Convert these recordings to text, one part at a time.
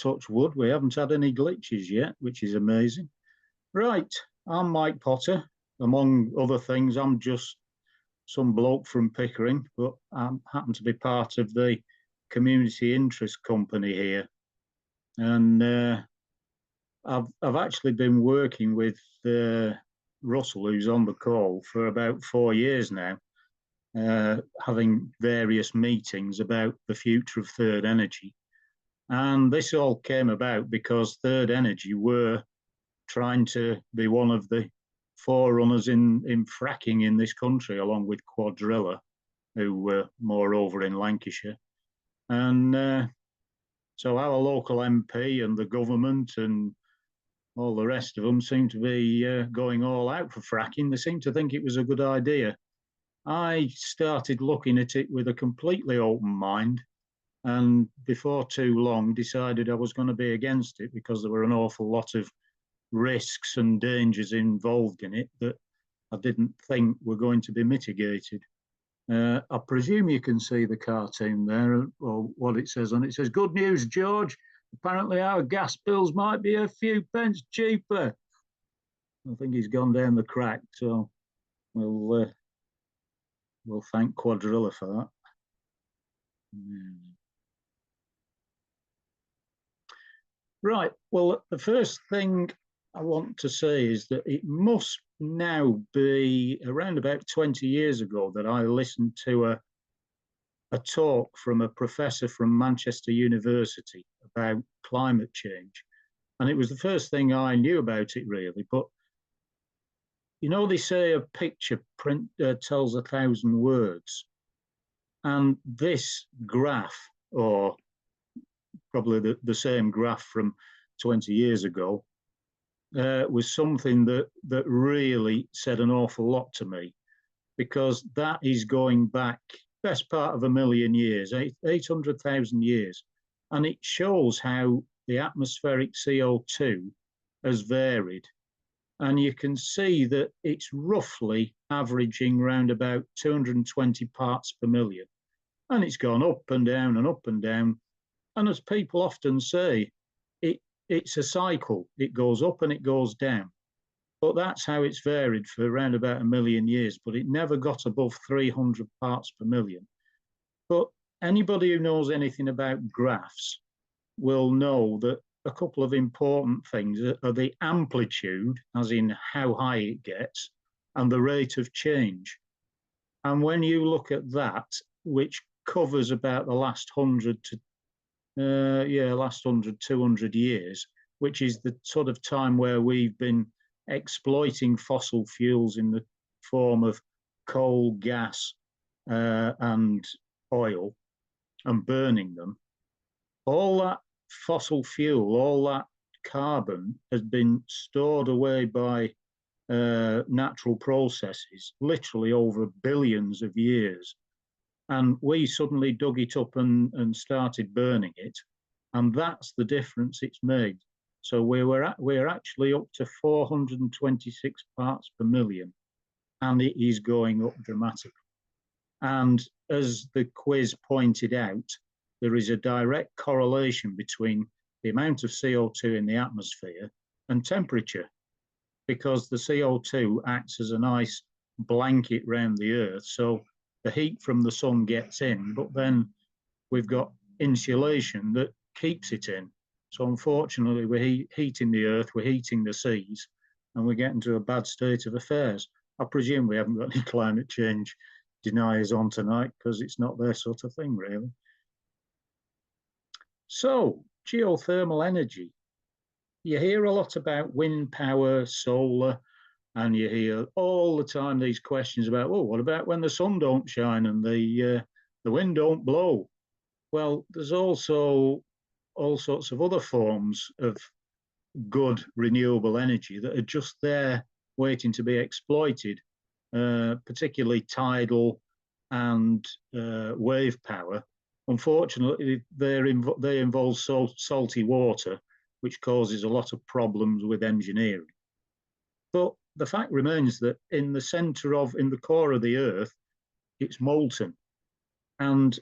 touch wood, we haven't had any glitches yet, which is amazing. Right, I'm Mike Potter. Among other things, I'm just some bloke from Pickering, but I happen to be part of the community interest company here. And I've actually been working with Russell, who's on the call, for about 4 years now, having various meetings about the future of Third Energy. And this all came about because Third Energy were trying to be one of the forerunners in fracking in this country, along with Quadrilla, who were more over in Lancashire. And so our local MP and the government and all the rest of them seem to be going all out for fracking. They seem to think it was a good idea. I started looking at it with a completely open mind, and before too long decided I was going to be against it because there were an awful lot of risks and dangers involved in it that I didn't think were going to be mitigated. I presume you can see the cartoon there, or what it says on it. It says, "Good news, George. Apparently our gas bills might be a few pence cheaper." I think he's gone down the crack, so we'll thank Quadrilla for that. Right, well, the first thing I want to say is that it must now be around about 20 years ago that I listened to a talk from a professor from Manchester University about climate change. And it was the first thing I knew about it, really. But, you know, they say a picture tells 1,000 words. And this graph, or probably the same graph from 20 years ago, was something that really said an awful lot to me, because that is going back best part of 1 million years, 800,000 years. And it shows how the atmospheric CO2 has varied. And you can see that it's roughly averaging around about 220 parts per million. And it's gone up and down and up and down. And as people often say, it's a cycle. It goes up and it goes down. But that's how it's varied for around about 1 million years. But it never got above 300 parts per million. But anybody who knows anything about graphs will know that a couple of important things are the amplitude, as in how high it gets, and the rate of change. And when you look at that, which covers about the last 200 years, which is the sort of time where we've been exploiting fossil fuels in the form of coal, gas, and oil, and burning them. All that fossil fuel, all that carbon has been stored away by natural processes, literally over billions of years. And we suddenly dug it up and started burning it. And that's the difference it's made. So we're actually up to 426 parts per million, and it is going up dramatically. And as the quiz pointed out, there is a direct correlation between the amount of CO2 in the atmosphere and temperature, because the CO2 acts as a nice blanket around the Earth. So the heat from the sun gets in, but then we've got insulation that keeps it in. So unfortunately, we're heating the Earth, we're heating the seas, and we're getting to a bad state of affairs. I presume we haven't got any climate change deniers on tonight, because it's not their sort of thing, really. So, geothermal energy. You hear a lot about wind power, solar, and you hear all the time these questions about, well, what about when the sun don't shine and the wind don't blow? Well, there's also all sorts of other forms of good renewable energy that are just there waiting to be exploited, particularly tidal and wave power. Unfortunately, they involve salty water, which causes a lot of problems with engineering. But the fact remains that in the core of the Earth, it's molten and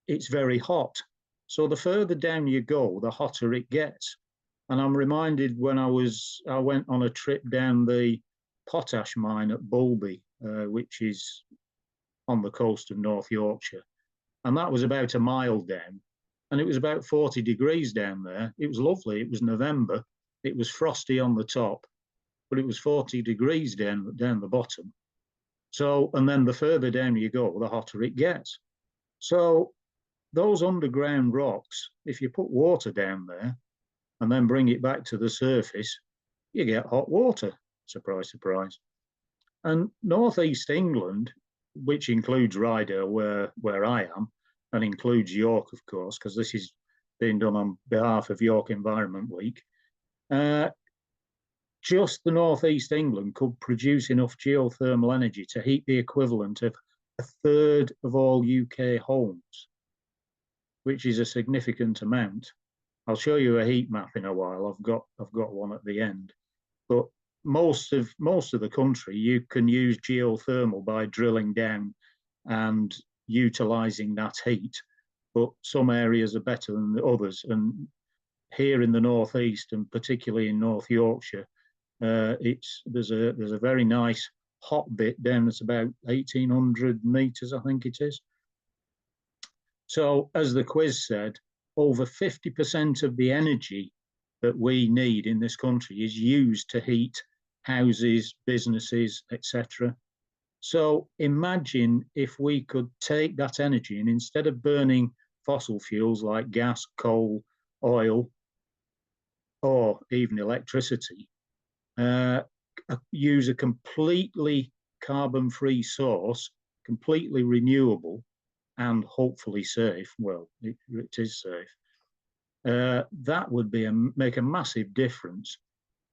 it's very hot. So the further down you go, the hotter it gets. And I'm reminded when I went on a trip down the potash mine at Bulby, which is on the coast of North Yorkshire. And that was about a mile down. And it was about 40 degrees down there. It was lovely. It was November. It was frosty on the top, but it was 40 degrees down the bottom. So, and then the further down you go, the hotter it gets. So those underground rocks, if you put water down there and then bring it back to the surface, you get hot water. Surprise, surprise. And northeast England, which includes Ryder, where I am, and includes York, of course, because this is being done on behalf of York Environment Week. Just the northeast England could produce enough geothermal energy to heat the equivalent of a third of all UK homes, which is a significant amount. I'll show you a heat map in a while. I've got one at the end. But most of the country, you can use geothermal by drilling down and utilising that heat. But some areas are better than the others. And here in the northeast, and particularly in North Yorkshire, there's a very nice hot bit down that's about 1,800 meters, I think it is. So, as the quiz said, over 50% of the energy that we need in this country is used to heat houses, businesses, etc. So imagine if we could take that energy and instead of burning fossil fuels like gas, coal, oil, or even electricity, use a completely carbon-free source, completely renewable, and hopefully safe. Well, it is safe. That would make a massive difference,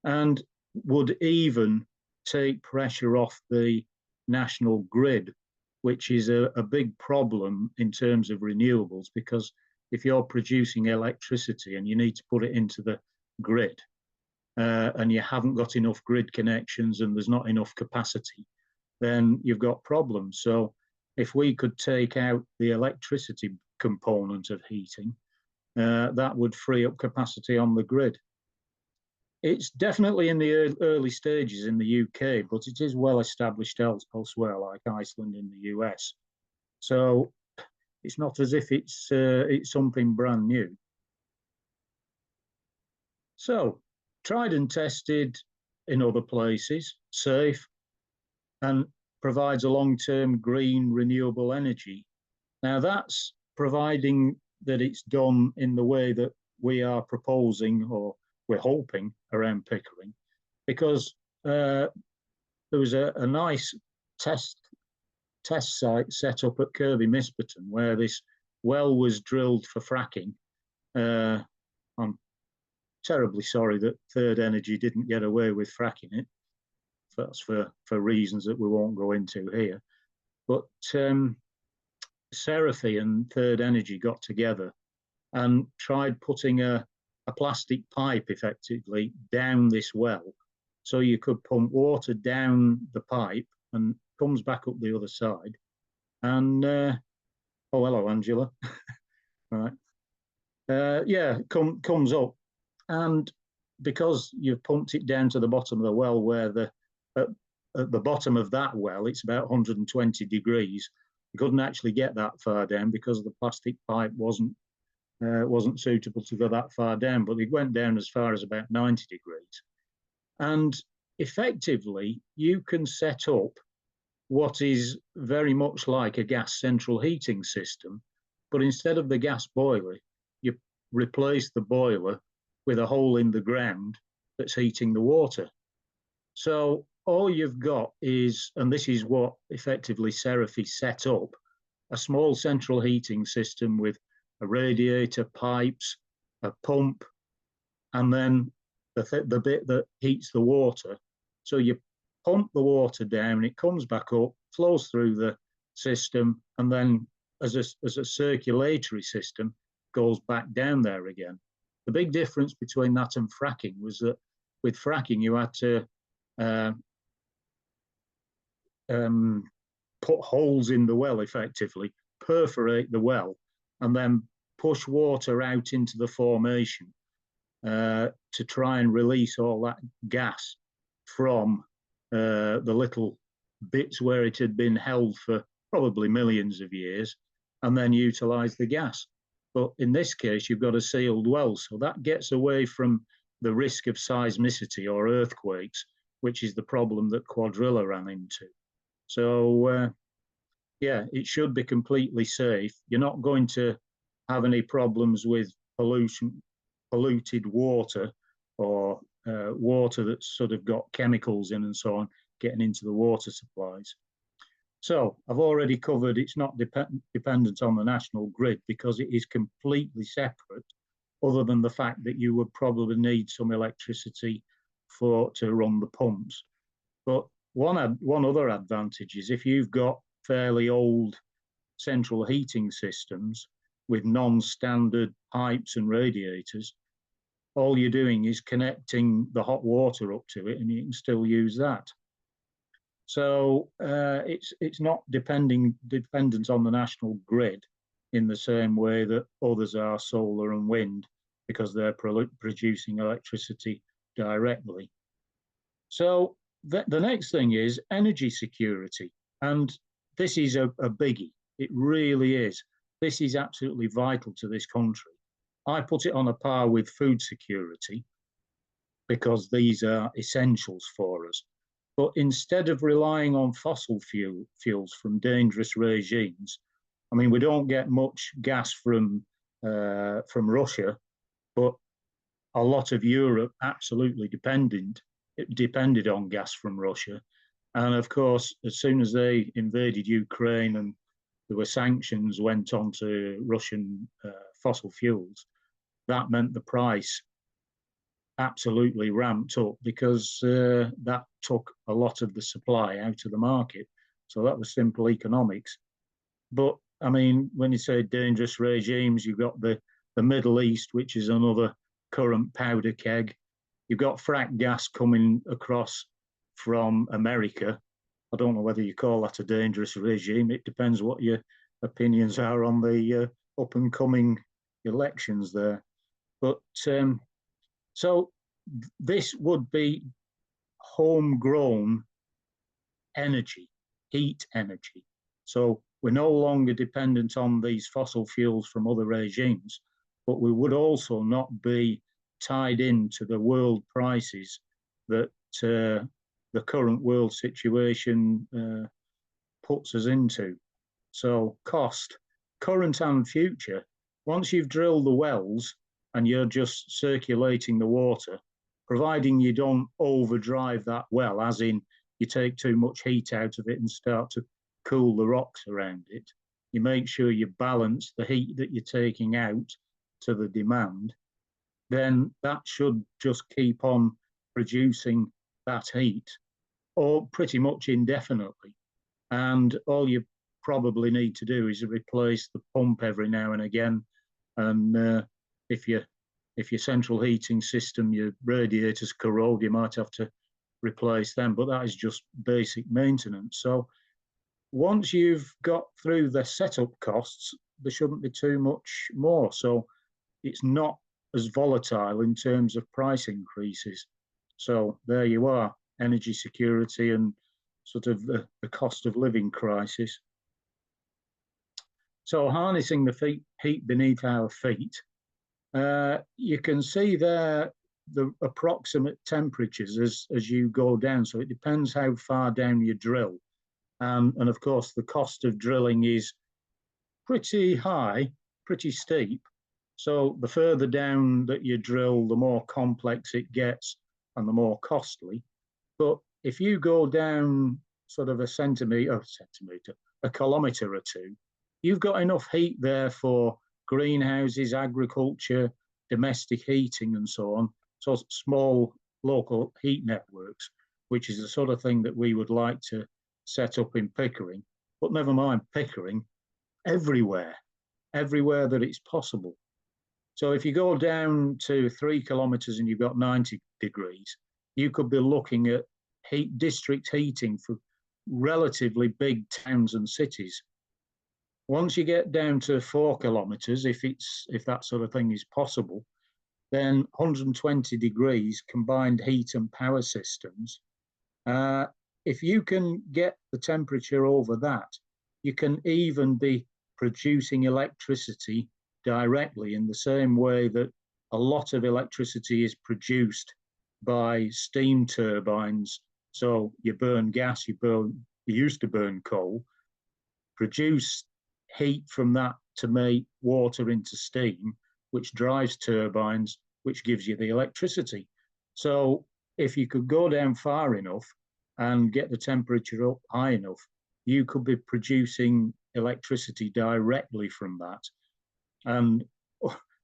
and would even take pressure off the national grid, which is a big problem in terms of renewables, because if you're producing electricity and you need to put it into the grid, and you haven't got enough grid connections and there's not enough capacity, then you've got problems. So if we could take out the electricity component of heating, that would free up capacity on the grid. It's definitely in the early stages in the UK, but it is well established elsewhere, like Iceland in the US. So it's not as if it's something brand new. So tried and tested in other places, safe, and provides a long-term green renewable energy. Now that's providing that it's done in the way that we are proposing, or we're hoping, around Pickering, because there was a nice test site set up at Kirby Misperton where this well was drilled for fracking. I'm terribly sorry that Third Energy didn't get away with fracking it. That's for reasons that we won't go into here. But Seraphy and Third Energy got together and tried putting a plastic pipe effectively down this well, so you could pump water down the pipe and comes back up the other side. And oh, hello, Angela. Right. Yeah, comes up, and because you've pumped it down to the bottom of the well, where at the bottom of that well, it's about 120 degrees. You couldn't actually get that far down because the plastic pipe wasn't suitable to go that far down, but it went down as far as about 90 degrees. And effectively, you can set up what is very much like a gas central heating system, but instead of the gas boiler, you replace the boiler with a hole in the ground that's heating the water. So all you've got is, and this is what effectively Seraphy set up, a small central heating system with a radiator, pipes, a pump, and then the bit that heats the water. So you pump the water down, it comes back up, flows through the system, and then as a circulatory system, goes back down there again. The big difference between that and fracking was that with fracking, you had to put holes in the well effectively, perforate the well, and then push water out into the formation to try and release all that gas from the little bits where it had been held for probably millions of years, and then utilize the gas. But in this case, you've got a sealed well, so that gets away from the risk of seismicity or earthquakes, which is the problem that Quadrilla ran into. So, yeah, it should be completely safe. You're not going to have any problems with polluted water or water that's sort of got chemicals in and so on getting into the water supplies. So I've already covered it's not dependent on the national grid because it is completely separate, other than the fact that you would probably need some electricity to run the pumps. But one other advantage is if you've got fairly old central heating systems with non-standard pipes and radiators, all you're doing is connecting the hot water up to it and you can still use that. So it's not dependent on the national grid in the same way that others are, solar and wind, because they're producing electricity directly. So the next thing is energy security. And this is a biggie. It really is. This is absolutely vital to this country. I put it on a par with food security because these are essentials for us. But instead of relying on fossil fuels from dangerous regimes, I mean, we don't get much gas from Russia, but a lot of Europe absolutely depended on gas from Russia. And of course, as soon as they invaded Ukraine and there were sanctions went on to Russian fossil fuels, that meant the price absolutely ramped up because that took a lot of the supply out of the market. So that was simple economics. But I mean, when you say dangerous regimes, you've got the Middle East, which is another current powder keg. You've got frack gas coming across from America. I don't know whether you call that a dangerous regime. It depends what your opinions are on the up and coming elections there. But so this would be homegrown energy, heat energy. So we're no longer dependent on these fossil fuels from other regimes, but we would also not be tied into the world prices that the current world situation puts us into. So cost, current and future, once you've drilled the wells and you're just circulating the water, providing you don't overdrive that well, as in you take too much heat out of it and start to cool the rocks around it, you make sure you balance the heat that you're taking out to the demand, then that should just keep on producing that heat, or pretty much indefinitely. And all you probably need to do is replace the pump every now and again. And if your central heating system, your radiators corrode, you might have to replace them, but that is just basic maintenance. So once you've got through the setup costs, there shouldn't be too much more. So it's not as volatile in terms of price increases. So there you are, energy security and sort of the cost of living crisis. So harnessing the heat beneath our feet, you can see there the approximate temperatures as you go down. So it depends how far down you drill. And of course, the cost of drilling is pretty high, pretty steep. So the further down that you drill, the more complex it gets and the more costly. But if you go down sort of a kilometre or two, you've got enough heat there for greenhouses, agriculture, domestic heating and so on. So small local heat networks, which is the sort of thing that we would like to set up in Pickering. But never mind Pickering, everywhere that it's possible. So if you go down to 3 kilometres and you've got 90 degrees, you could be looking at district heating for relatively big towns and cities. Once you get down to 4 kilometres, if that sort of thing is possible, then 120 degrees combined heat and power systems. If you can get the temperature over that, you can even be producing electricity directly in the same way that a lot of electricity is produced by steam turbines. So you burn gas, you used to burn coal, produce heat from that to make water into steam, which drives turbines, which gives you the electricity. So if you could go down far enough and get the temperature up high enough, you could be producing electricity directly from that. And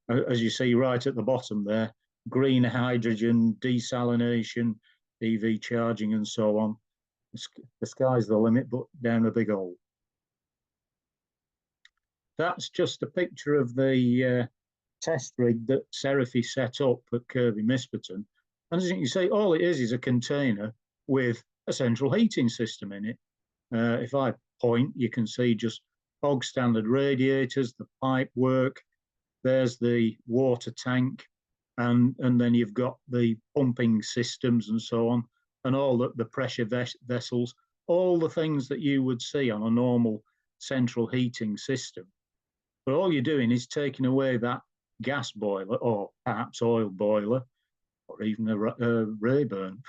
as you see right at the bottom there, green hydrogen, desalination, EV charging, and so on. The sky's the limit, but down a big hole. That's just a picture of the test rig that Seraphy set up at Kirby Misperton. And as you can see, all it is a container with a central heating system in it. If I point, you can see just bog standard radiators, the pipe work. There's the water tank, and then you've got the pumping systems and so on, and all the pressure vessels, all the things that you would see on a normal central heating system. But all you're doing is taking away that gas boiler, or perhaps oil boiler, or even a Rayburn,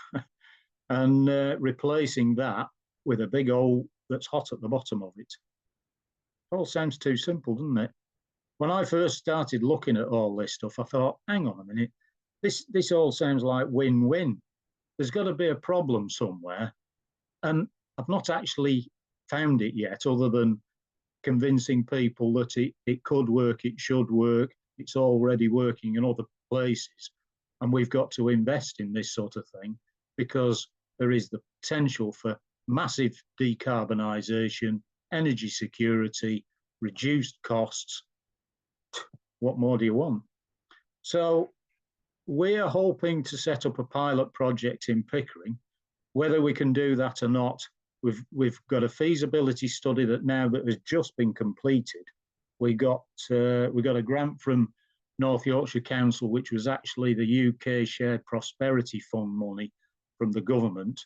and replacing that with a big hole that's hot at the bottom of it. It all sounds too simple, doesn't it? When I first started looking at all this stuff, I thought, hang on a minute, this all sounds like win-win. There's got to be a problem somewhere. And I've not actually found it yet, other than convincing people that it could work, it should work, it's already working in other places. And we've got to invest in this sort of thing because there is the potential for massive decarbonisation, energy security, reduced costs. What more do you want? So we're hoping to set up a pilot project in Pickering. Whether we can do that or not, we've got a feasibility study that has just been completed. We got a grant from North Yorkshire Council, which was actually the UK Shared Prosperity Fund money from the government,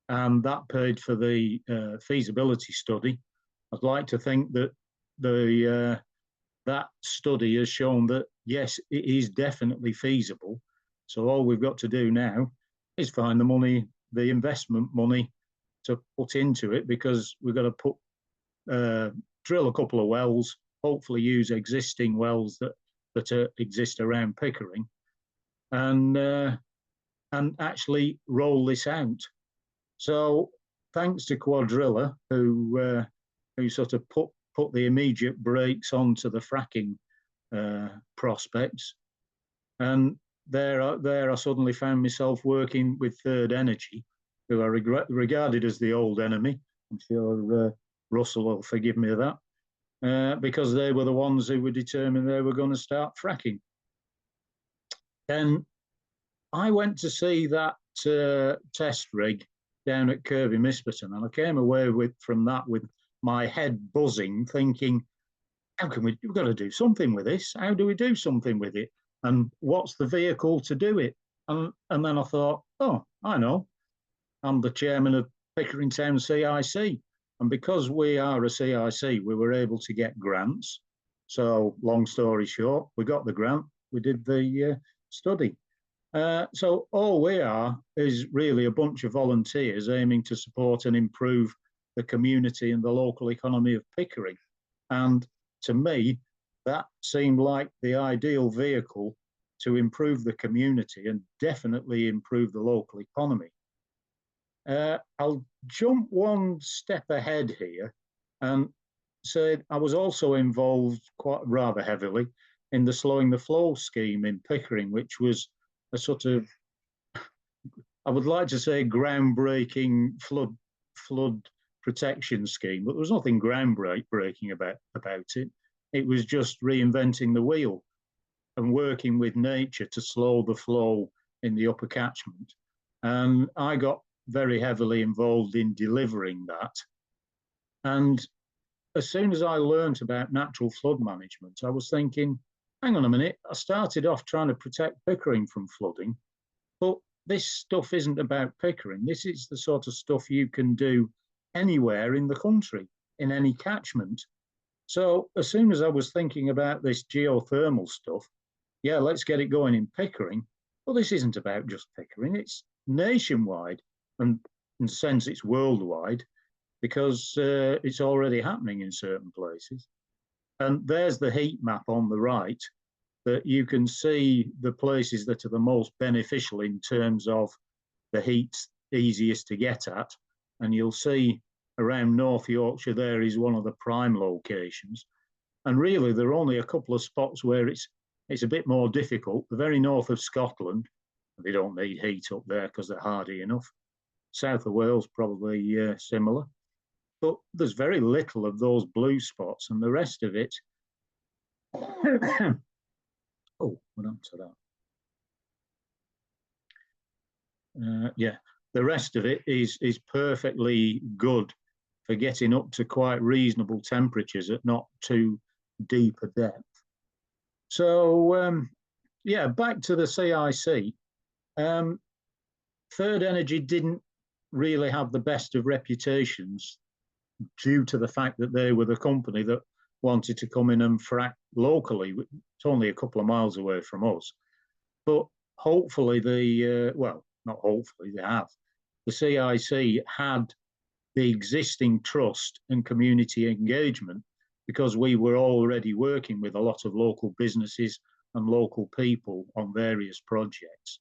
and that paid for the feasibility study. I'd like to think that that study has shown that, yes, it is definitely feasible. So all we've got to do now is find the money, the investment money to put into it, because we've got to drill a couple of wells, hopefully use existing wells that exist around Pickering, and actually roll this out. So thanks to Quadrilla, who sort of put the immediate brakes onto the fracking prospects. And there I suddenly found myself working with Third Energy, who are regarded as the old enemy. I'm sure Russell will forgive me of that, because they were the ones who were determined they were going to start fracking. And I went to see that test rig down at Kirby Misperton, and I came away from that with my head buzzing, thinking, how can we've got to do something with this? How do we do something with it? And what's the vehicle to do it? And then I thought, oh, I know. I'm the chairman of Pickering Town CIC. And because we are a CIC, we were able to get grants. So long story short, we got the grant, we did the study. So all we are is really a bunch of volunteers aiming to support and improve the community and the local economy of Pickering. And to me, that seemed like the ideal vehicle to improve the community and definitely improve the local economy. I'll jump one step ahead here and say I was also involved quite rather heavily in the Slowing the Flow scheme in Pickering, which was a sort of, I would like to say, groundbreaking flood protection scheme, but there was nothing groundbreaking about it. It was just reinventing the wheel and working with nature to slow the flow in the upper catchment. And I got very heavily involved in delivering that. And as soon as I learnt about natural flood management, I was thinking, hang on a minute, I started off trying to protect Pickering from flooding, but this stuff isn't about Pickering. This is the sort of stuff you can do anywhere in the country, in any catchment. So as soon as I was thinking about this geothermal stuff, yeah, let's get it going in Pickering. Well, this isn't about just Pickering, it's nationwide, and in a sense, it's worldwide because it's already happening in certain places. And there's the heat map on the right that you can see the places that are the most beneficial in terms of the heat's easiest to get at. And you'll see around North Yorkshire there is one of the prime locations. And really, there are only a couple of spots where it's a bit more difficult. The very north of Scotland, they don't need heat up there because they're hardy enough. South of Wales, probably similar. But there's very little of those blue spots, and the rest of it. Oh, what happened to that? Yeah, the rest of it is perfectly good for getting up to quite reasonable temperatures at not too deep a depth. So yeah, back to the CIC. Third Energy didn't really have the best of reputations due to the fact that they were the company that wanted to come in and frack locally. It's only a couple of miles away from us. But hopefully well, not hopefully, they have. The CIC had the existing trust and community engagement because we were already working with a lot of local businesses and local people on various projects.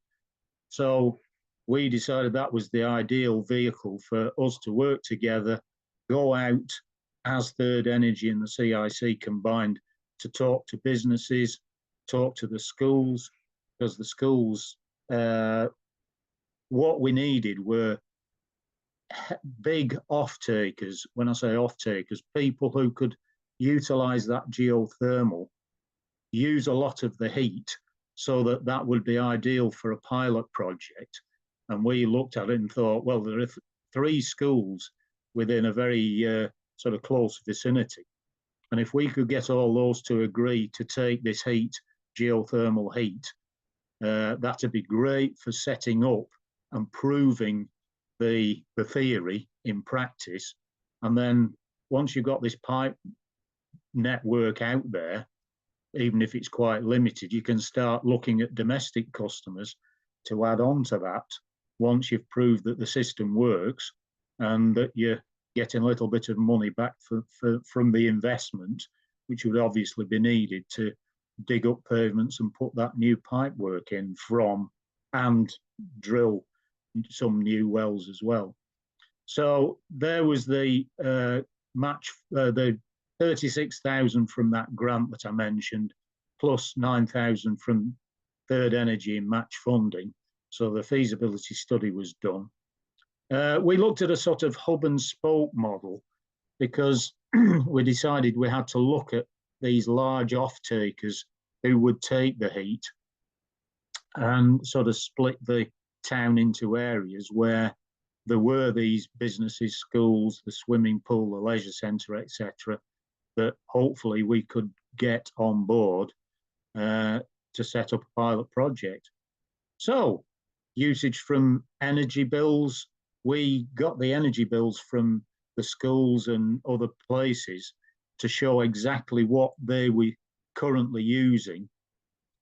So we decided that was the ideal vehicle for us to work together, go out as Third Energy and the CIC combined to talk to businesses, talk to the schools, because the schools, what we needed were big off-takers. When I say off-takers, people who could utilize that geothermal, use a lot of the heat, so that that would be ideal for a pilot project. And we looked at it and thought, well, there are three schools within a very sort of close vicinity. And if we could get all those to agree to take this heat, geothermal heat, that'd be great for setting up and proving the theory in practice. And then once you've got this pipe network out there, even if it's quite limited, you can start looking at domestic customers to add on to that once you've proved that the system works and that you're getting a little bit of money back from the investment, which would obviously be needed to dig up pavements and put that new pipe work in from and drill some new wells as well. So there was the match, the 36,000 from that grant that I mentioned, plus 9,000 from Third Energy in match funding. So the feasibility study was done. We looked at a sort of hub and spoke model because we decided we had to look at these large off-takers who would take the heat and sort of split the town into areas where there were these businesses, schools, the swimming pool, the leisure centre, etc., that hopefully we could get on board to set up a pilot project. So, usage from energy bills, we got the energy bills from the schools and other places to show exactly what they were currently using,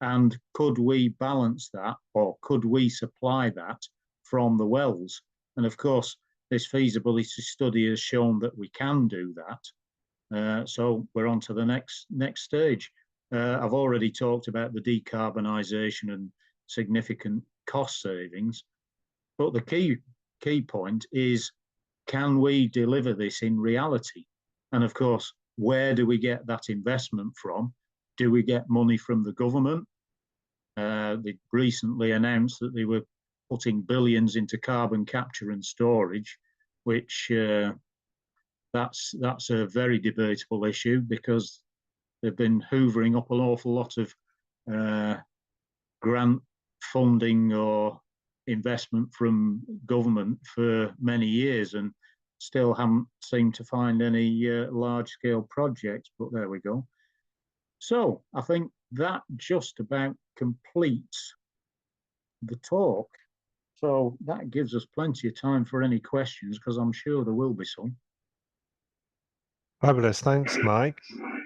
and could we balance that, or could we supply that from the wells? And of course, this feasibility study has shown that we can do that. So we're on to the next stage. I've already talked about the decarbonisation and significant cost savings, but the key point is, can we deliver this in reality? And of course, where do we get that investment from? Do we get money from the government? They recently announced that they were putting billions into carbon capture and storage, which that's a very debatable issue because they've been hoovering up an awful lot of grant funding or investment from government for many years, and still haven't seemed to find any large-scale projects, but there we go. So I think that just about completes the talk. So that gives us plenty of time for any questions, because I'm sure there will be some. Fabulous. Thanks, Mike.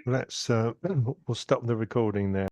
Let's we'll stop the recording there.